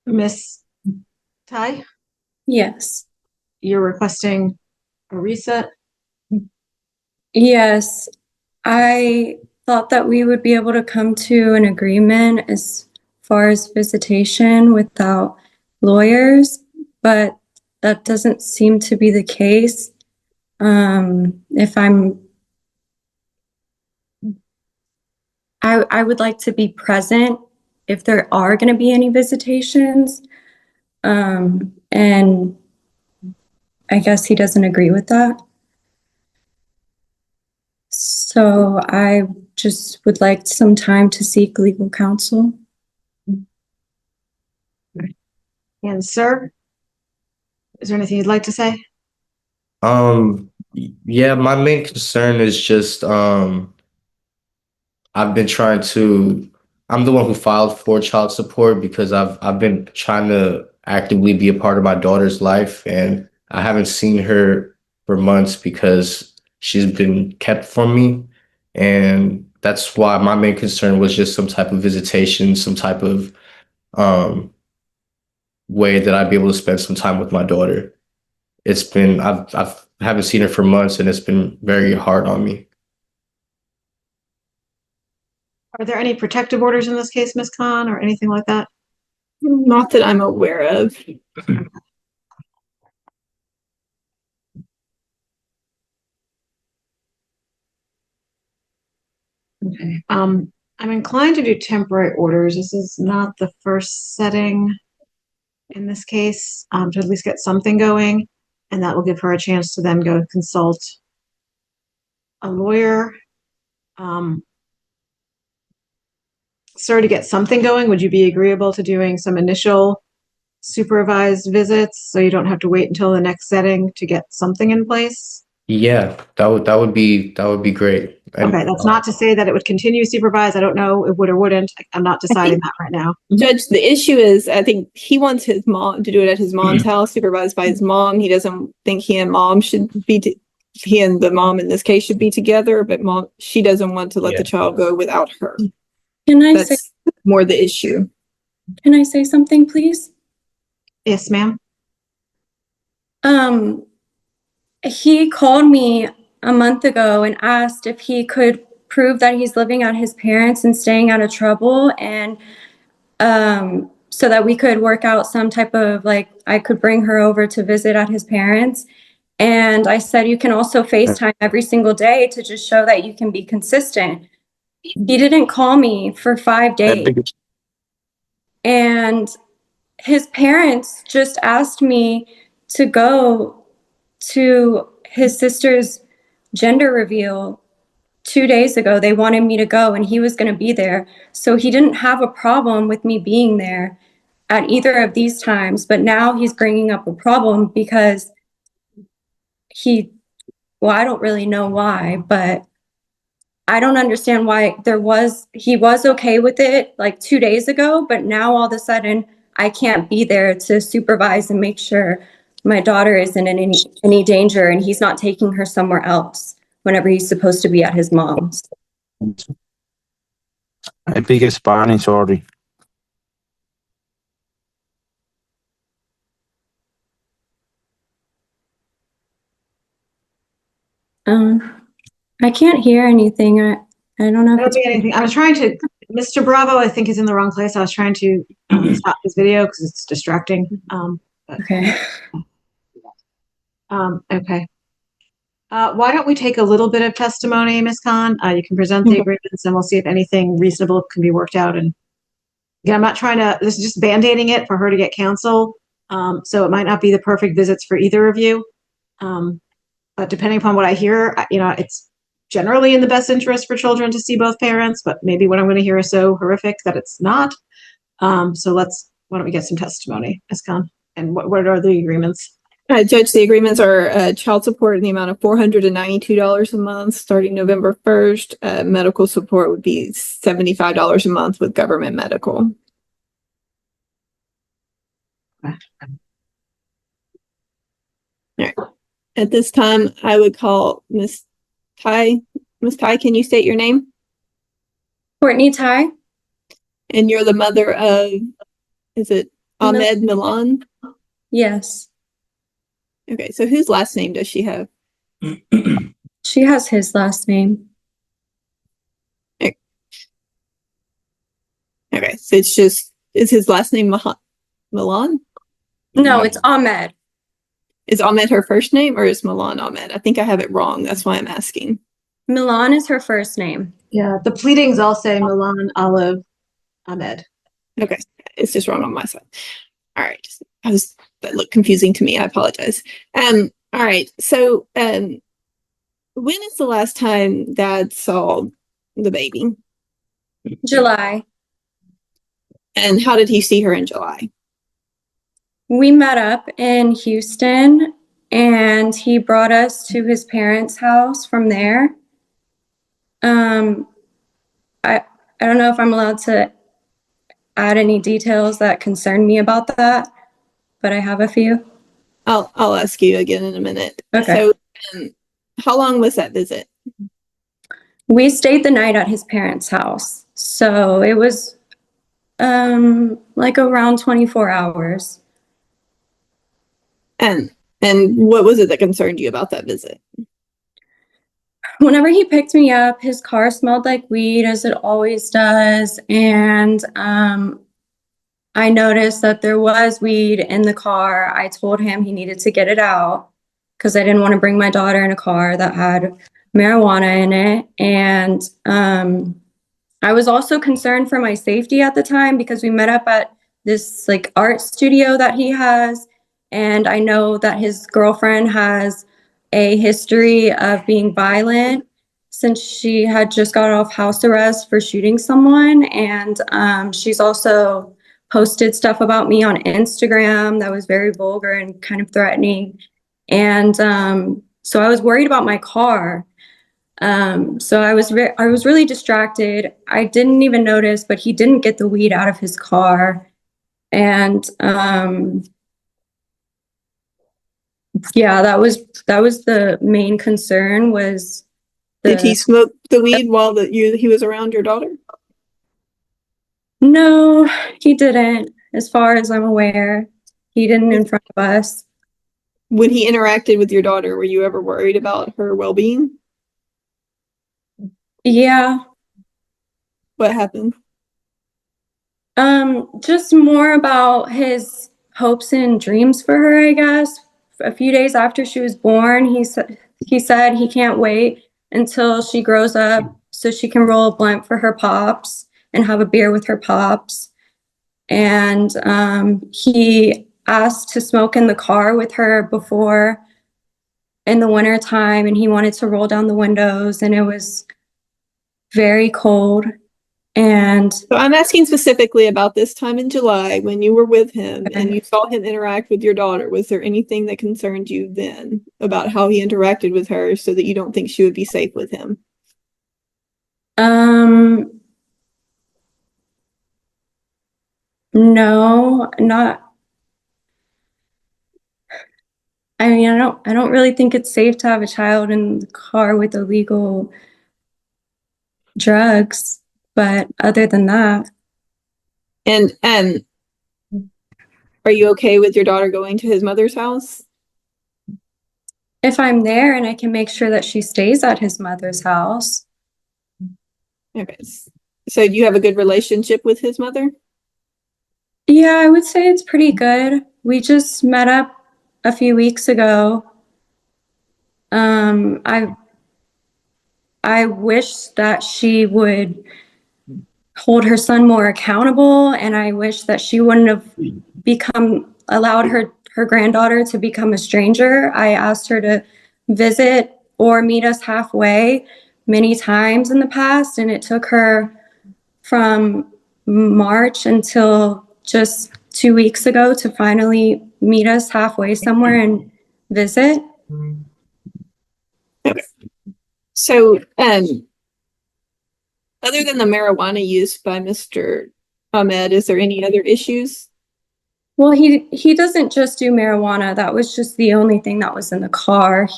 Miss Ty, Yes. you're requesting a reset? Yes. I thought that we would be able to come to an agreement as far as visitation without lawyers, but that doesn't seem to be the case. If I would like to be present if there are going to be any visitations. And I guess he doesn't agree with that. So I just would like some time to seek legal counsel. And sir, is there anything you'd like to say? Yeah, my main concern is just I've been trying to I'm the one who filed for child support because I've been trying to actively be a part of my daughter's life, and I haven't seen her for months because she's been kept from me. And that's why my main concern was just some type of visitation, some type of um way that I'd be able to spend some time with my daughter. It's been I've haven't seen her for months, and it's been very hard on me. Are there any protective orders in this case, Miss Khan, or anything like that? Not that I'm aware of. Okay. I'm inclined to do temporary orders. This is not the first setting in this case, to at least get something going, and that will give her a chance to then go consult a lawyer. Sir, to get something going, would you be agreeable to doing some initial supervised visits so you don't have to wait until the next setting to get something in place? Yeah, that would be great. And Okay, that's not to say that it would continue supervised. I don't know, it would or wouldn't. I'm not deciding that right now. Judge, the issue is, I think he wants his mom to do it at his mom's house, supervised by his mom. He doesn't think he and mom should be, he and the mom in this case should be together, but mom, she doesn't want to let the child go without her. Say, That's more the issue. can I say something, please? Yes, ma'am. He called me a month ago and asked if he could prove that he's living at his parents and staying out of trouble, and so that we could work out some type of, like, I could bring her over to visit at his parents. And I said, you can also FaceTime every single day to just show that you can be consistent. He didn't call me for 5 days. And his parents just asked me to go to his sister's gender reveal 2 days ago. They wanted me to go, and he was going to be there. So he didn't have a problem with me being there at either of these times. But now he's bringing up a problem because I don't really know why, but I don't understand why he was okay with it like 2 days ago, but now all of a sudden I can't be there to supervise and make sure my daughter isn't in any danger, and he's not taking her somewhere else whenever he's supposed to be at his mom's. I speak Spanish, sorry. I can't hear anything. I don't know I if don't it's see anything. I was trying to, Mr. Bravo, I think is in the wrong place. I was trying to stop his video because it's distracting. okay. Okay. Why don't we take a little bit of testimony, Ms. Khan? You can present the agreements and we'll see if anything reasonable can be worked out. And again, I'm not trying to, this is just band-aiding it for her to get counsel. So it might not be the perfect visits for either of you. But depending upon what I hear, it's generally in the best interest for children to see both parents, but maybe what I'm going to hear is so horrific that it's not. So why don't we get some testimony, Ms. Khan? And what are the agreements? Judge, the agreements are child support in the amount of $492 a month starting November 1st. Medical support would be $75 a month with government medical. Okay. All right. At this time, I would call Miss Ty. Miss Ty, can you state your name? Courtney Ty. And you're the mother of, is it Ahmed Milan? Yes, Okay, so whose last name does she have? she has his last name. Okay, so it's just, is his last name Milan? No, it's Ahmed. Is Ahmed her first name or is Milan Ahmed? I think I have it wrong. That's why I'm asking. Milan is her first name. Yeah, the pleadings all say Milan Olive Ahmed. Okay, it's just wrong on my side. All right, that looked confusing to me. I apologize. All right, so when is the last time Dad saw the baby? July. And how did he see her in July? We met up in Houston and he brought us to his parents' house from there. Um, I don't know if I'm allowed to add any details that concern me about that, but I have a few. I'll ask you again in a minute. Okay. So, how long was that visit? We stayed the night at his parents' house. So it was like around 24 hours. And what was it that concerned you about that visit? Whenever he picked me up, his car smelled like weed, as it always does. And I noticed that there was weed in the car. I told him he needed to get it out because I didn't want to bring my daughter in a car that had marijuana in it. And I was also concerned for my safety at the time because we met up at this like art studio that he has. And I know that his girlfriend has a history of being violent since she had just got off house arrest for shooting someone. And she's also posted stuff about me on Instagram that was very vulgar and kind of threatening. And so I was worried about my car. So I was really distracted. I didn't even notice, but he didn't get the weed out of his car. And yeah, that was the main concern was Did he smoke the weed while he was around your daughter? No, he didn't. As far as I'm aware, he didn't in front of us. When he interacted with your daughter, were you ever worried about her well-being? Yeah. What happened? Just more about his hopes and dreams for her, I guess. A few days after she was born, he said he can't wait until she grows up so she can roll a blunt for her pops and have a beer with her pops. And he asked to smoke in the car with her before in the winter time, and he wanted to roll down the windows, and it was very cold. And So I'm asking specifically about this time in July when you were with him and you saw him interact with your daughter. Was there anything that concerned you then about how he interacted with her so that you don't think she would be safe with him? No, not. I mean, I don't really think it's safe to have a child in the car with illegal drugs, but other than that. And are you okay with your daughter going to his mother's house? If I'm there and I can make sure that she stays at his mother's house. Okay. So do you have a good relationship with his mother? Yeah, I would say it's pretty good. We just met up a few weeks ago. I wish that she would hold her son more accountable, and I wish that she wouldn't have allowed her granddaughter to become a stranger. I asked her to visit or meet us halfway many times in the past, and it took her from March until just 2 weeks ago to finally meet us halfway somewhere and visit. Okay. So, other than the marijuana use by Mr. Ahmed, is there any other issues? Well, he doesn't just do marijuana. That was just the only thing that was in the car.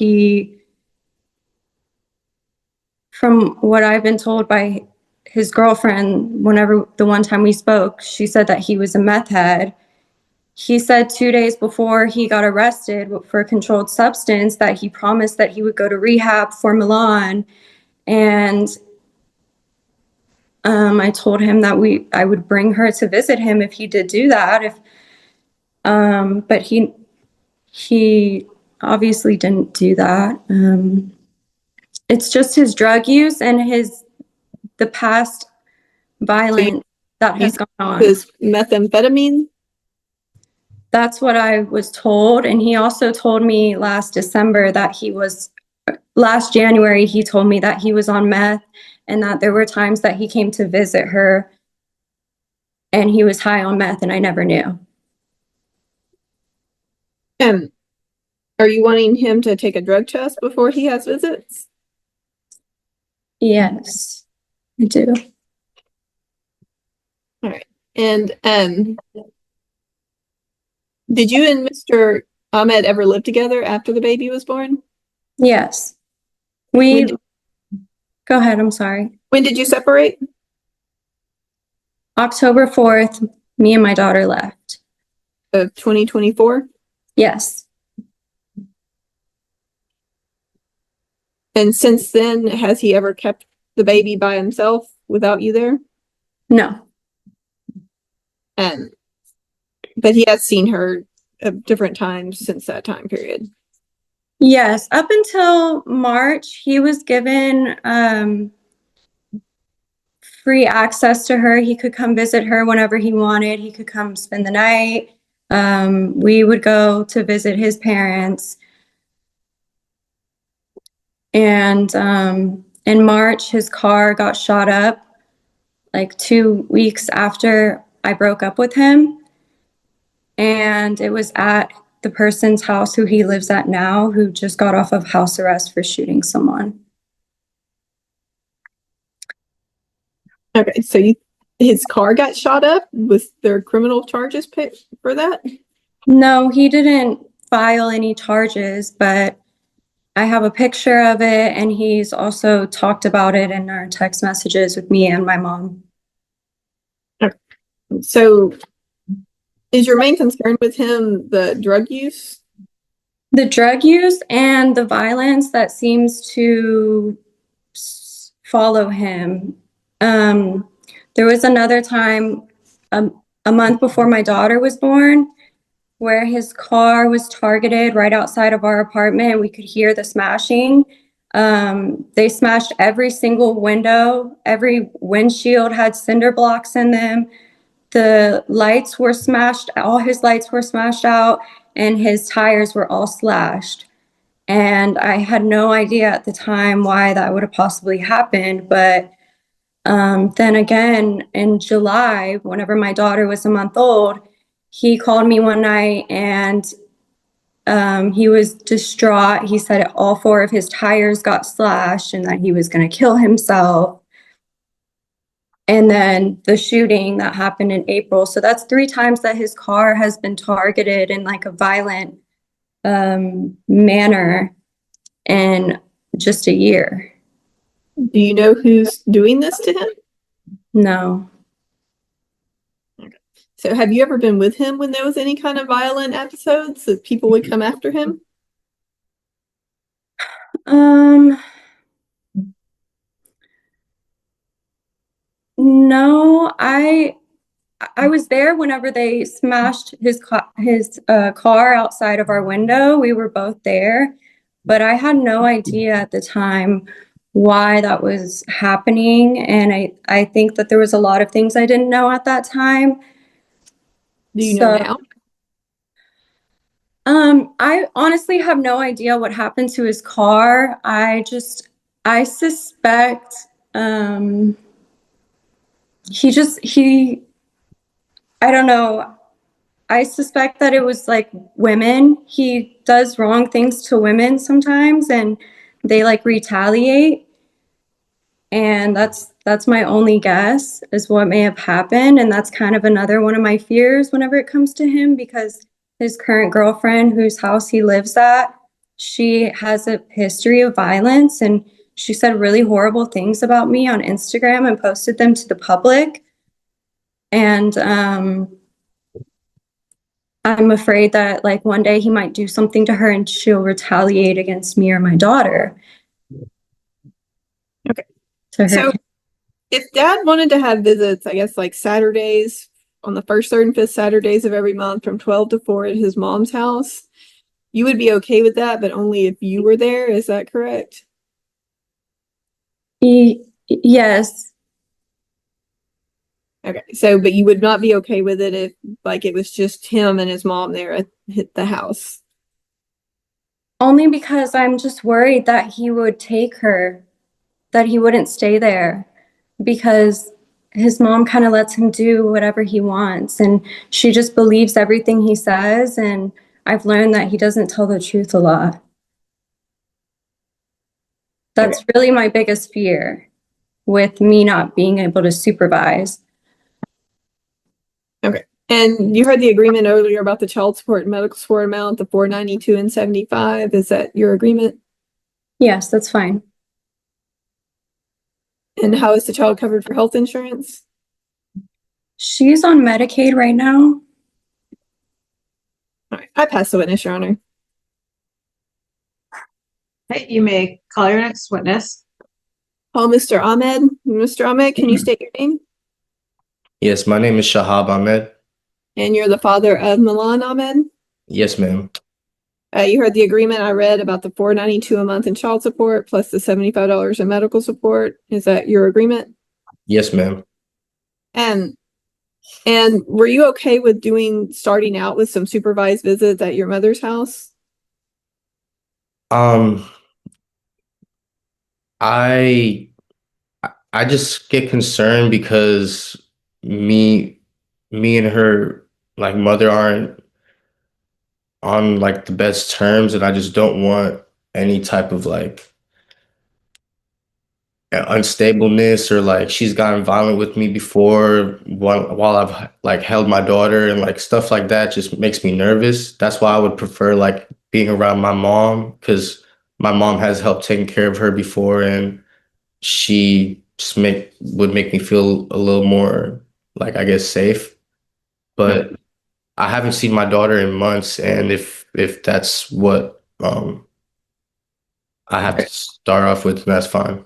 From what I've been told by his girlfriend, whenever the one time we spoke, she said that he was a meth head he said 2 days before he got arrested for a controlled substance that he promised that he would go to rehab for Milan. And I told him that I would bring her to visit him if he did do that. But he obviously didn't do that. It's just his drug use and the past violence that has gone on. This methamphetamine? That's what I was told. And he also told me last January, he told me that he was on meth and that there were times that he came to visit her and he was high on meth and I never knew. And are you wanting him to take a drug test before he has visits? Yes, I do. All right. And did you and Mr. Ahmed ever live together after the baby was born? Yes. When Go ahead, I'm sorry. when did you separate? October 4th, me and my daughter left. Of 2024? Yes. And since then, has he ever kept the baby by himself without you there? No. And but he has seen her at different times since that time period. Yes. Up until March, he was given free access to her. He could come visit her whenever he wanted. He could come spend the night. We would go to visit his parents. And in March, his car got shot up like 2 weeks after I broke up with him. And it was at the person's house who he lives at now, who just got off of house arrest for shooting someone. Okay, so his car got shot up. Was there criminal charges for that? No, he didn't file any charges, but I have a picture of it, and he's also talked about it in our text messages with me and my mom. So is your main concern with him the drug use? The drug use and the violence that seems to follow him. There was another time, a month before my daughter was born, where his car was targeted right outside of our apartment. We could hear the smashing. They smashed every single window. Every windshield had cinder blocks in them. The lights were smashed. All his lights were smashed out, and his tires were all slashed. And I had no idea at the time why that would have possibly happened. But then again, in July, whenever my daughter was a month old, he called me one night and he was distraught. He said all 4 of his tires got slashed and that he was going to kill himself. And then the shooting that happened in April. So that's 3 times that his car has been targeted in like a violent manner in just a year. Do you know who's doing this to him? No. So have you ever been with him when there was any kind of violent episodes that people would come after him? No, I was there whenever they smashed his car outside of our window. We were both there, but I had no idea at the time why that was happening. And I think that there was a lot of things I didn't know at that time. Do you know now? I honestly have no idea what happened to his car. I suspect, I don't know. I suspect that it was like women. He does wrong things to women sometimes and they like retaliate. And that's my only guess is what may have happened. And that's kind of another one of my fears whenever it comes to him, because his current girlfriend, whose house he lives at, she has a history of violence, and she said really horrible things about me on Instagram and posted them to the public. And I'm afraid that like one day he might do something to her and she'll retaliate against me or my daughter. Okay. To hurt So him. if dad wanted to have visits, I guess like Saturdays on the first, third, and fifth Saturdays of every month from 12 to 4 at his mom's house, you would be okay with that, but only if you were there. Is that correct? Yes. Okay. So, but you would not be okay with it if like it was just him and his mom there at the house. Only because I'm just worried that he would take her, that he wouldn't stay there because his mom kind of lets him do whatever he wants and she just believes everything he says. And I've learned that he doesn't tell the truth a lot. That's really my biggest fear with me not being able to supervise. Okay. And you heard the agreement earlier about the child support and medical support amount, the 492 and 75. Is that your agreement? Yes, that's fine. And how is the child covered for health insurance? She's on Medicaid right now. All right. I pass the witness, Your Honor. Okay, you may call your next witness. Call Mr. Ahmed. Mr. Ahmed, can you state your name? Yes, my name is Shahab Ahmed. And you're the father of Milan Ahmed? Yes, ma'am. You heard the agreement I read about the 492 a month in child support plus the $75 in medical support. Is that your agreement? Yes, ma'am. And were you okay with starting out with some supervised visits at your mother's house? Um, I I just get concerned because me me and her like mother aren't on like the best terms, and I just don't want any type of like unstableness, or like she's gotten violent with me before while I've like held my daughter, and like stuff like that just makes me nervous. That's why I would prefer like being around my mom, because my mom has helped taking care of her before, and she just would make me feel a little more like, I guess, safe. But I haven't seen my daughter in months, and if that's what I have to start off with, that's fine.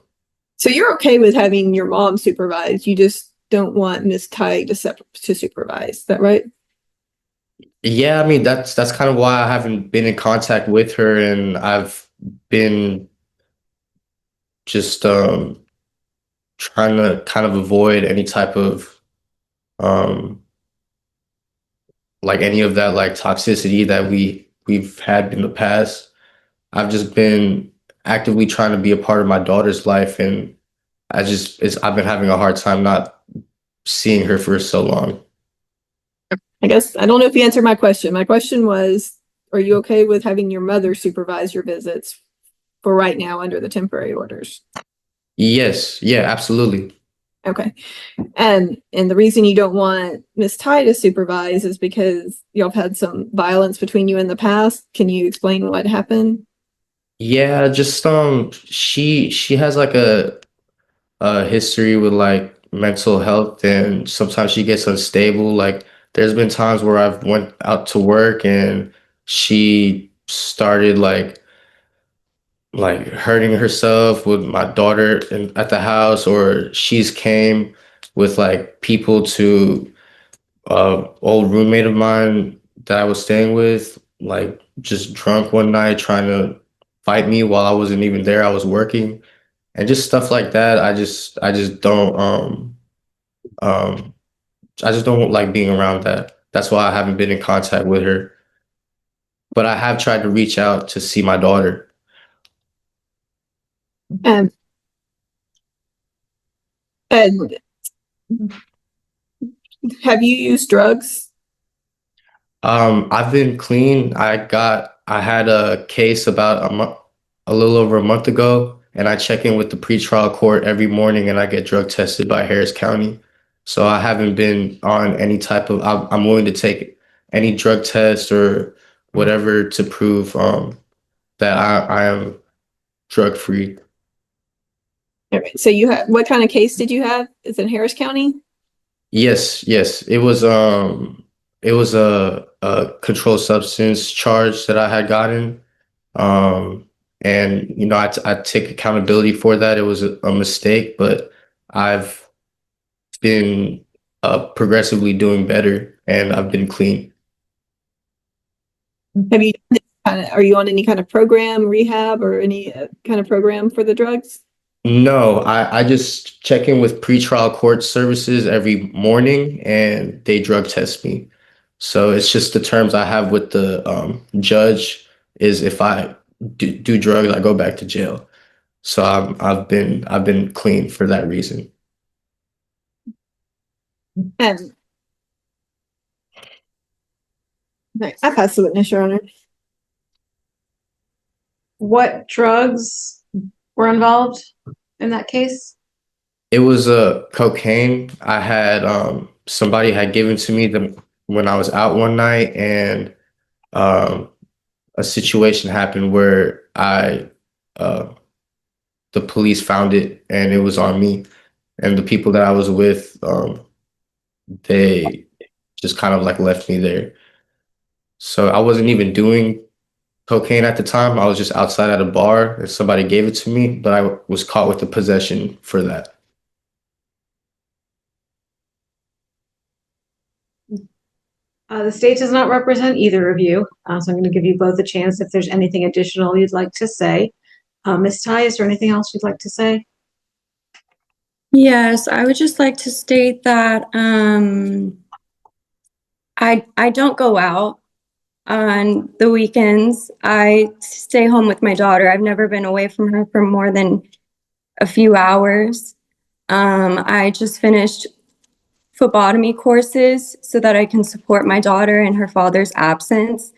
So you're okay with having your mom supervise. You just don't want Miss Ty to supervise. Is that right? Yeah, I mean that's kind of why I haven't been in contact with her, and I've been just trying to kind of avoid any type of um like any of that like toxicity that we've had in the past. I've just been actively trying to be a part of my daughter's life, and I've been having a hard time not seeing her for so long. I guess I don't know if you answered my question. My question was, are you okay with having your mother supervise your visits for right now under the temporary orders? Yes, yeah, absolutely. Okay. And the reason you don't want Miss Ty to supervise is because y'all have had some violence between you in the past. Can you explain what happened? Yeah, just she has like a history with like mental health, and sometimes she gets unstable. Like there's been times where I've went out to work and she started like hurting herself with my daughter at the house, or she's came with like people to old roommate of mine that I was staying with, like just drunk one night trying to fight me while I wasn't even there. I was working, and just stuff like that. I just don't um I just don't like being around that. That's why I haven't been in contact with her. But I have tried to reach out to see my daughter. And and have you used drugs? I've been clean. I had a case about a little over a month ago, and I check in with the pretrial court every morning, and I get drug tested by Harris County. So I haven't been on any type of. I'm willing to take any drug test or whatever to prove that I am drug free. All right. So you have what kind of case did you have? Is it Harris County? Yes, yes. It was a controlled substance charge that I had gotten. And I take accountability for that. It was a mistake, but I've been progressively doing better, and I've been clean. Have you, are you on any kind of program, rehab, or any kind of program for the drugs? No, I just check in with pretrial court services every morning, and they drug test me. So it's just the terms I have with the judge is if I do drugs, I go back to jail. So I've been clean for that reason. And I pass the witness, Your Honor. What drugs were involved in that case? It was a cocaine. I had somebody had given to me when I was out one night, and um, a situation happened where I the police found it, and it was on me. And the people that I was with, they just kind of like left me there. So I wasn't even doing cocaine at the time. I was just outside at a bar, and somebody gave it to me, but I was caught with the possession for that. The state does not represent either of you, so I'm going to give you both a chance if there's anything additional you'd like to say. Ms. Ty, is there anything else you'd like to say? Yes, I would just like to state that I don't go out on the weekends. I stay home with my daughter. I've never been away from her for more than a few hours. I just finished phlebotomy courses so that I can support my daughter in her father's absence.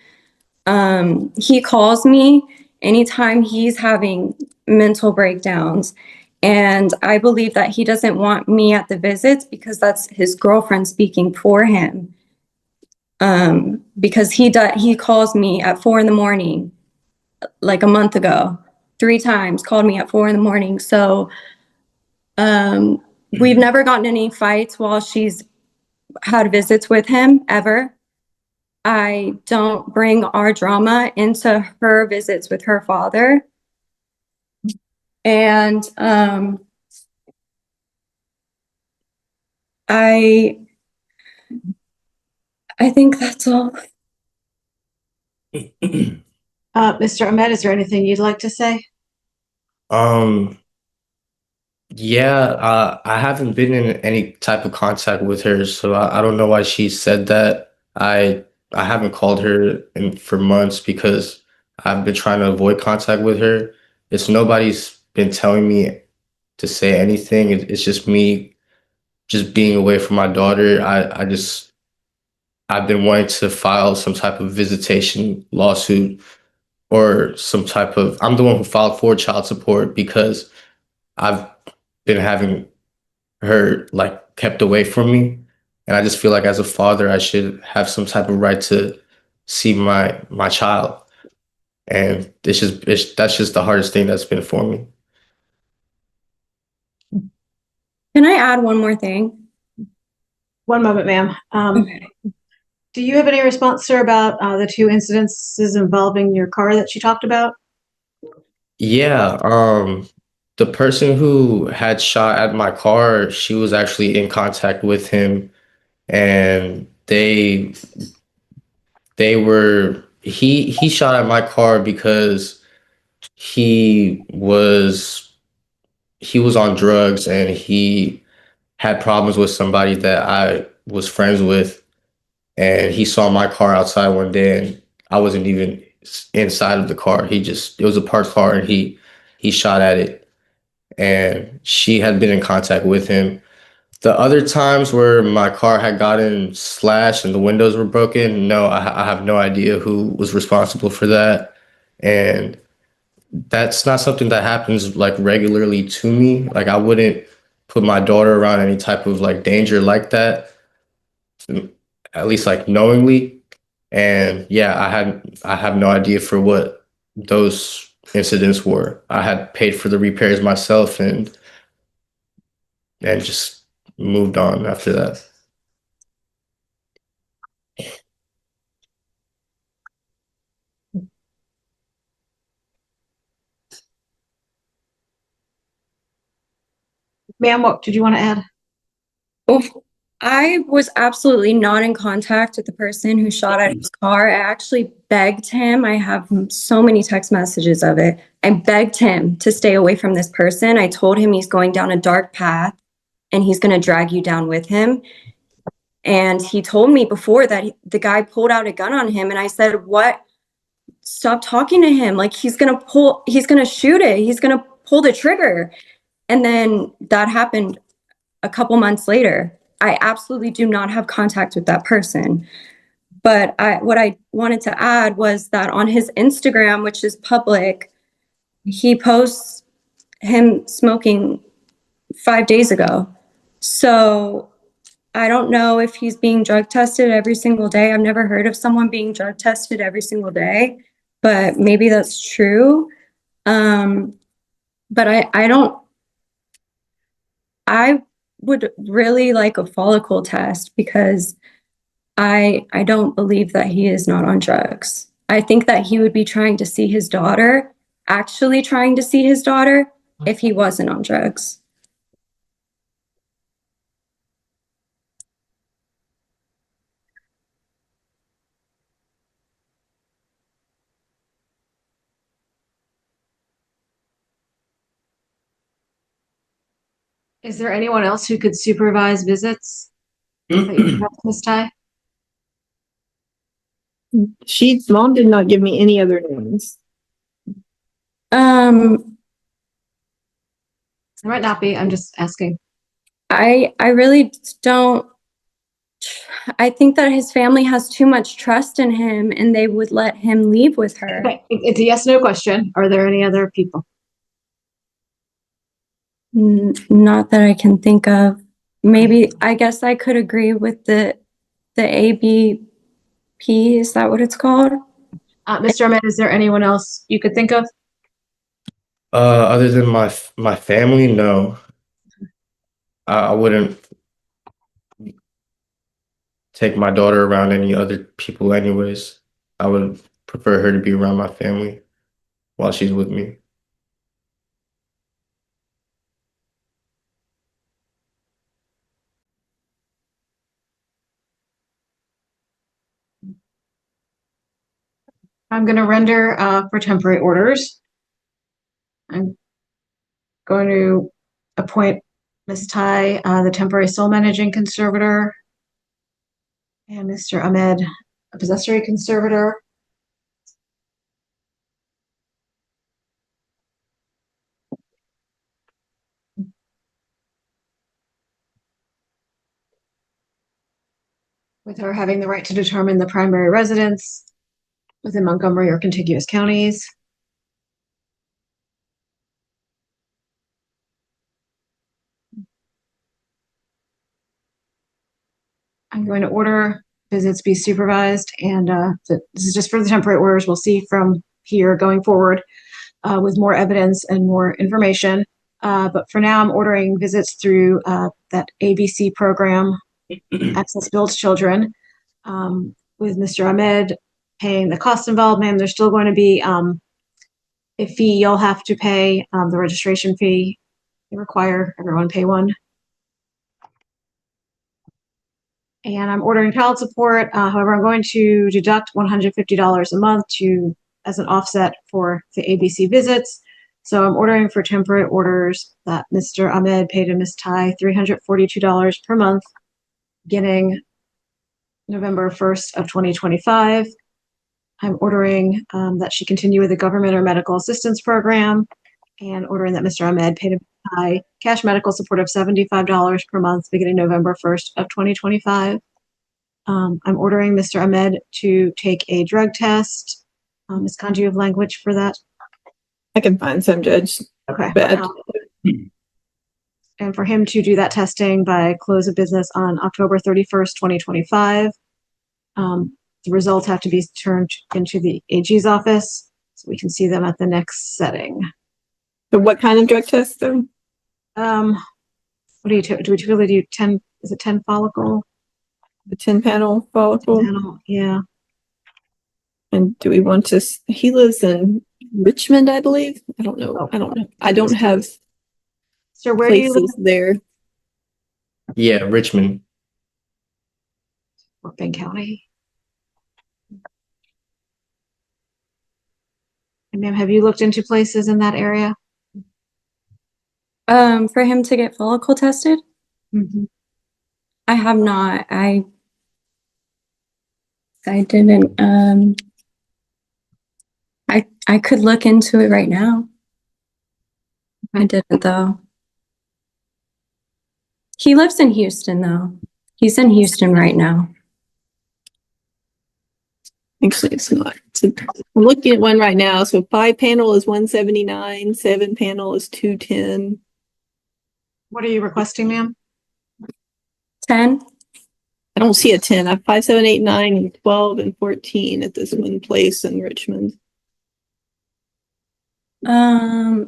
He calls me anytime he's having mental breakdowns. And I believe that he doesn't want me at the visits because that's his girlfriend speaking for him. Because he calls me at 4 a.m, like a month ago, 3 times called me at 4 a.m. So we've never gotten any fights while she's had visits with him ever. I don't bring our drama into her visits with her father. And I think that's all. Mr. Ahmed, is there anything you'd like to say? Um, yeah, I haven't been in any type of contact with her, so I don't know why she said that. I haven't called her for months because I've been trying to avoid contact with her. It's nobody's been telling me to say anything. It's just me just being away from my daughter. I've been wanting to file some type of visitation lawsuit or some type of, I'm the one who filed for child support because I've been having her like kept away from me. And I just feel like as a father, I should have some type of right to see my child. And that's just the hardest thing that's been for me. Can I add one more thing? One moment, ma'am. Okay. Do you have any response, sir, about the two incidences involving your car that she talked about? Yeah, the person who had shot at my car, she was actually in contact with him, and he shot at my car because he was on drugs, and he had problems with somebody that I was friends with, and he saw my car outside one day, and I wasn't even inside of the car. It was a parked car, and he shot at it, and she had been in contact with him. The other times where my car had gotten slashed and the windows were broken, no, I have no idea who was responsible for that. And that's not something that happens like regularly to me. Like I wouldn't put my daughter around any type of like danger like that, at least like knowingly. And yeah, I have no idea for what those incidents were. I had paid for the repairs myself, and just moved on after that. Ma'am, what did you want to add? Oh, I was absolutely not in contact with the person who shot at his car. I actually begged him. I have so many text messages of it. I begged him to stay away from this person. I told him he's going down a dark path and he's going to drag you down with him. And he told me before that the guy pulled out a gun on him. And I said, what? Stop talking to him. Like he's going to shoot it. He's going to pull the trigger. And then that happened a couple months later. I absolutely do not have contact with that person. But what I wanted to add was that on his Instagram, which is public, he posts him smoking 5 days ago. So I don't know if he's being drug tested every single day. I've never heard of someone being drug tested every single day, but maybe that's true. But I would really like a follicle test because I don't believe that he is not on drugs. I think that he would be trying to see his daughter, actually trying to see his daughter if he wasn't on drugs. Is there anyone else who could supervise visits that you have, Ms. Ty? Mom did not give me any other names. There might not be. I'm just asking. I really don't. I think that his family has too much trust in him and they would let him leave with her. Okay, it's a yes/no question. Are there any other people? Not that I can think of. Maybe, I guess I could agree with the ABP. Is that what it's called? Mr. Ahmed, is there anyone else you could think of? Other than my family, no. I wouldn't take my daughter around any other people anyways. I would prefer her to be around my family while she's with me. I'm going to render for temporary orders. I'm going to appoint Ms. Ty, the temporary sole managing conservator, and Mr. Ahmed, a possessory conservator. With her having the right to determine the primary residence within Montgomery or contiguous counties. I'm going to order visits be supervised, and this is just for the temporary orders. We'll see from here going forward with more evidence and more information. But for now, I'm ordering visits through that ABC program, Access Builds Children, with Mr. Ahmed paying the cost involved. Ma'am, there's still going to be a fee you'll have to pay, the registration fee. They require everyone pay one. And I'm ordering child support. However, I'm going to deduct $150 a month as an offset for the ABC visits. So I'm ordering for temporary orders that Mr. Ahmed paid to Ms. Ty $342 per month, beginning November 1st of 2025. I'm ordering that she continue with the government or medical assistance program, and ordering that Mr. Ahmed pay to Ms. Ty cash medical support of $75 per month, beginning November 1st of 2025. I'm ordering Mr. Ahmed to take a drug test. Ms. Khan, do you have language for that? I can find some, Judge. Okay. Bad. And for him to do that testing by close of business on October 31st, 2025. The results have to be turned into the AG's office so we can see them at the next setting. So what kind of drug test though? What do we typically do? 10, is it 10 follicle? The 10 panel follicle? Panel, yeah. And do we want to, he lives in Richmond, I believe. I don't know. I don't know. I don't have So where do you live? places there. Yeah, Richmond. Fort Bend County. And ma'am, have you looked into places in that area? For him to get follicle tested? Mhm. I have not. I didn't. I could look into it right now. I didn't though. He lives in Houston though. He's in Houston right now. Actually, it's not. I'm looking at one right now. So 5-panel is 179, 7-panel is 210. What are you requesting, ma'am? 10? I don't see a 10. I have 5, 7, 8, 9, and 12 and 14 at this one place in Richmond. A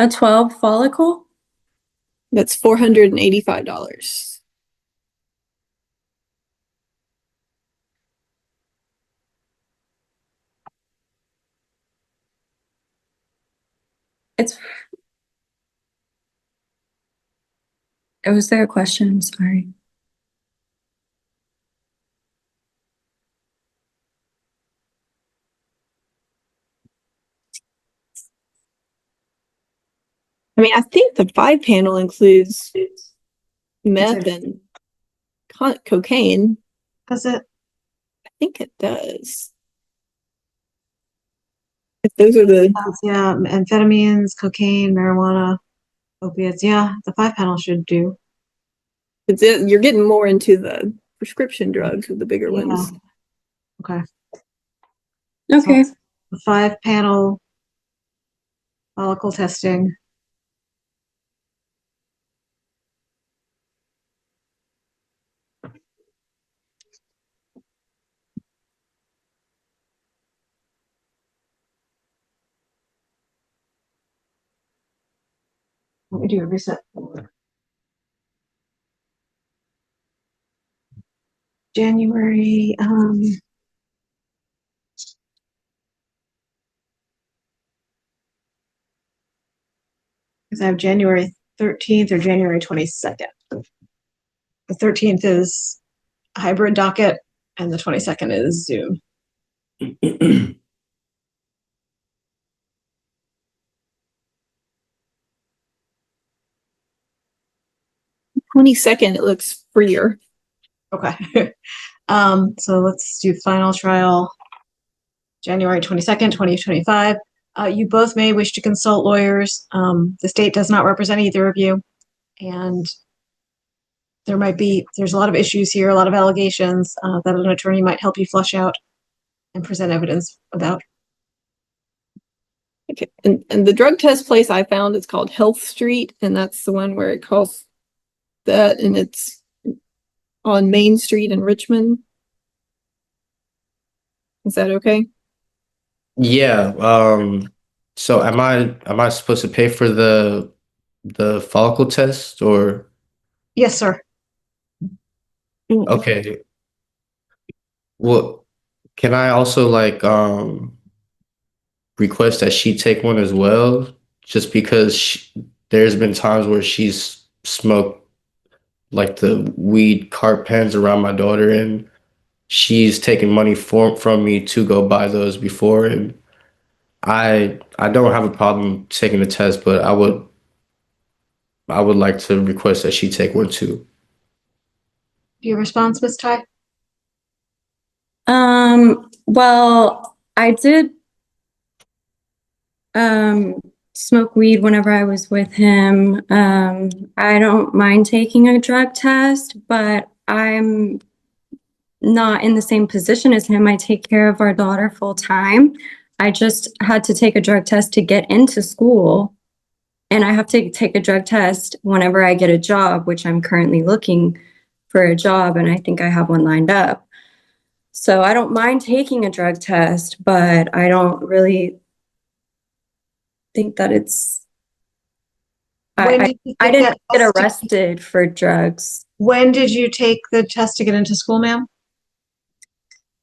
12 follicle? That's $485. It's. Was there a question? I'm sorry. I mean, I think the 5-panel includes meth Is and cocaine. Does it? I think it does. If those are the, Yeah, amphetamines, cocaine, marijuana, opiates. Yeah, the 5-panel should do. you're getting more into the prescription drugs with the bigger Yeah. ones. Okay. Okay. So the 5-panel follicle testing. Let me do a reset. January, because I have January 13th or January 22nd. The 13th is hybrid docket and the 22nd is Zoom. 22nd, it looks freer. Okay. So let's do final trial, January 22nd, 2025. You both may wish to consult lawyers. The state does not represent either of you. And there's a lot of issues here, a lot of allegations that an attorney might help you flush out and present evidence about. Okay. And the drug test place I found is called Health Street, and that's the one where it calls that, and it's on Main Street in Richmond. Is that okay? Yeah. So am I supposed to pay for the follicle test or Yes, sir. okay. Well, can I also like request that she take one as well? Just because there's been times where she's smoked like the weed cart pens around my daughter, and she's taken money from me to go buy those before, and I don't have a problem taking the test, but I would like to request that she take one too. Your response, Ms. Ty? Well, I did smoke weed whenever I was with him. I don't mind taking a drug test, but I'm not in the same position as him. I take care of our daughter full time. I just had to take a drug test to get into school. And I have to take a drug test whenever I get a job, which I'm currently looking for a job, and I think I have one lined up. So I don't mind taking a drug test, but I don't really think that it's. When I did you I take didn't that get test arrested for drugs. When did you take the test to get into school, ma'am?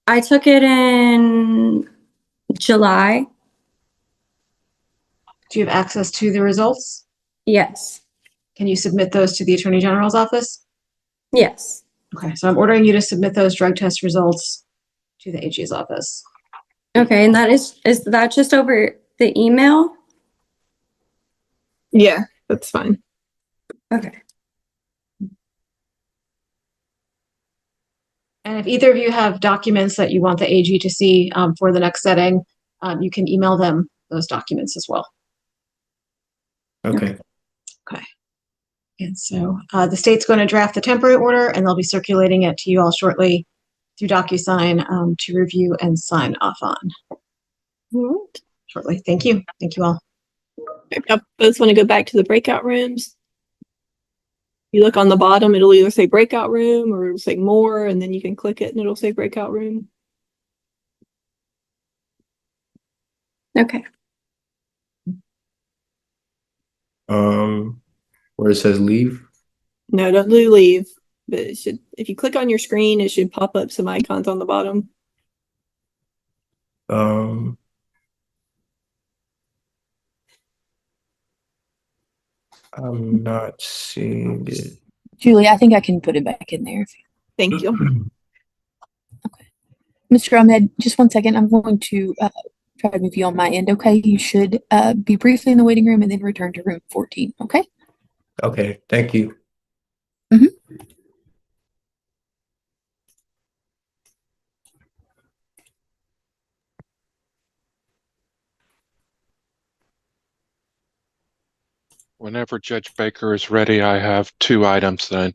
I took it in July. Do you have access to the results? Yes. Can you submit those to the Attorney General's office? Yes. Okay, so I'm ordering you to submit those drug test results to the AG's office. Okay, and is that just over the email? Yeah, that's fine. Okay. And if either of you have documents that you want the AG to see for the next setting, you can email them those documents as well. Okay. And so the state's going to draft the temporary order, and they'll be circulating it to you all shortly through DocuSign to review and sign off on shortly. Thank you. Thank you all. Y'all both want to go back to the breakout rooms? You look on the bottom, it'll either say breakout room or it'll say more, and then you can click it and it'll say breakout room. Okay. Where it says leave. No, don't do leave, but it should, if you click on your screen, it should pop up some icons on the bottom. I'm not seeing it. Julie, I think I can put it back in there. Thank you. Mr. Ahmed, just 1 second. I'm going to try to move you on my end. Okay, you should be briefly in the waiting room and then return to room 14. Okay. Okay, thank you. Whenever Judge Baker is ready, I have 2 items that